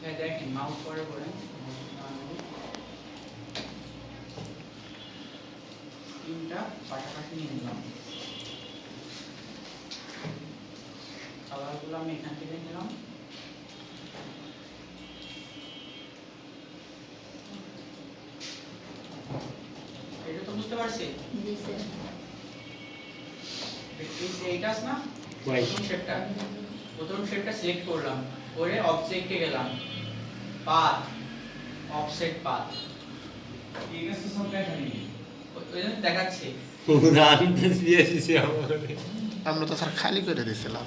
দেখেন মাউস পরে করেন তিনটা পাশাপাশি নিয়ে নিলাম। খাবারগুলো আমি এখান থেকে নিলাম। এটা তো বুঝতে পারছি। জি স্যার। এইটাস না প্রথম শেপটা সিলেক্ট করলাম, করে অবজেক্টে গেলাম, পাথ অফসেট পাথ ঠিক আছে, সব দেখানি ওই জন্য দেখাচ্ছি। আমরা তো স্যার খালি করে দিয়েছিলাম।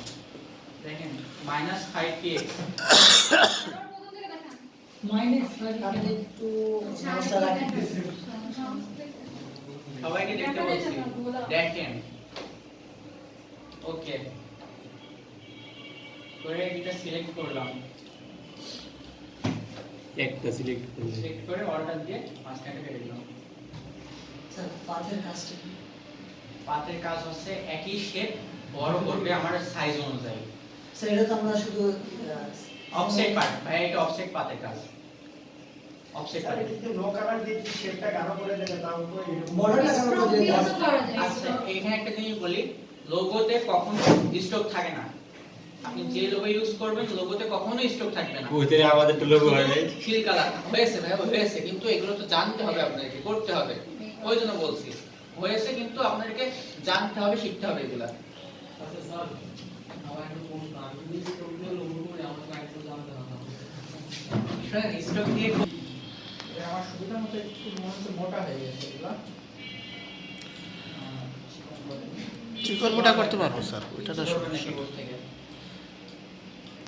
দেখেন -5px সবাইকে দেখতে বলছি। দেখেন ওকে করে এটা সিলেক্ট করলাম, একটা সিলেক্ট করে অর্ডার দিয়ে মাঝখানে কেটে দিলাম। স্যার পাথের কাজটা কি? পাতের কাজ হচ্ছে একই শেপ বড় করবে আমার সাইজ অনুযায়ী। স্যার এটা তো আমরা শুধু অফসেট পার্ট ভাই, এটা অফসেট পাতের কাজ। অফসেট পার্ট কিন্তু নো কালার দিয়ে কি শেপটা গাঢ় করে দেবে, তার উপর বর্ডারটা কেন করে দিলে? আচ্ছা এখানে একটা জিনিস বলি, লোগোতে কখনো স্টক থাকে না। আপনি যে লোগো ইউজ করবেন লোগোতে কখনো স্টক থাকবে না। ওইটারে আমাদের তো লোগো হয় নাই। ফিল কালার হয়েছে ভাই, হয়েছে, কিন্তু এগুলো তো জানতে হবে আপনাদেরকে, করতে হবে। ওই জন্য বলছি হয়েছে, কিন্তু আপনাদেরকে জানতে হবে, শিখতে হবে এগুলা। আচ্ছা স্যার আমার একটু কোন আমি যদি স্টক দিয়ে লোগো করে আমাকে একটু জানতে হবে। স্টক দিয়ে এটা আমার সুবিধা মতো একটু মনে হচ্ছে মোটা হয়ে গেছে এগুলা। চিকন মোটা করতে পারবো স্যার, ওইটা তো সমস্যা।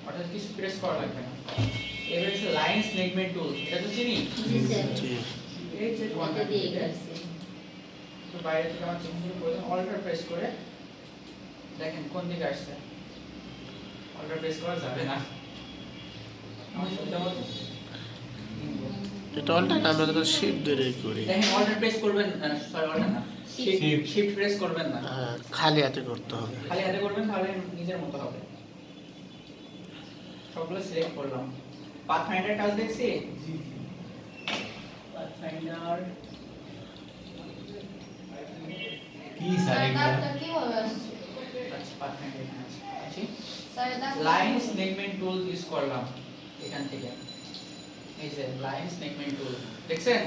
অর্থাৎ কিছু প্রেস করা লাগবে না। এবার হচ্ছে লাইন সেগমেন্ট টুল, এটা তো চিনি। জি স্যার। জি। এই যে এটা দিয়ে করছি। তো বাইরে থেকে আমার চেঞ্জ করে দেন, অল্টার প্রেস করে দেখেন কোন দিকে আসছে। অল্টার প্রেস করা যাবে না, আমার সুবিধা মতো এটা অল্টার না, আমরা তো শিফট ধরে করি। দেখেন অল্টার প্রেস করবেন, সরি অল্টার না, শিফট প্রেস করবেন না, খালি হাতে করতে হবে। খালি হাতে করবেন, তাহলে নিজের মতো হবে। সবগুলো সিলেক্ট করলাম। পাথফাইন্ডার কাজ দেখছি। জি পাথফাইন্ডার কি স্যার এগুলা? কিভাবে আসছে? আচ্ছা পাথফাইন্ডার এখানে আছে। আচ্ছা স্যার এটা লাইন সেগমেন্ট টুল ইউজ করলাম এখান থেকে। এই যে লাইন সেগমেন্ট টুল দেখছেন,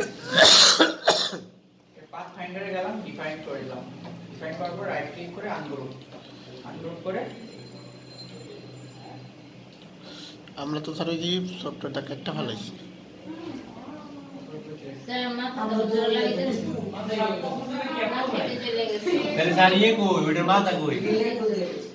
পাথফাইন্ডারে গেলাম, ডিফাইন করে দিলাম। ডিফাইন করার পর রাইট ক্লিক করে আনগ্রুপ করে আমরা তো স্যার ওই যে সফটওয়্যারটা কেটে ফেলাইছি। স্যার মাথা তো জোর লাগিতে মাথা কেটে চলে গেছে। তাহলে স্যার ইয়ে কই, ওইটার মাথা কই? এগুলোই খুঁজে রেখেছি।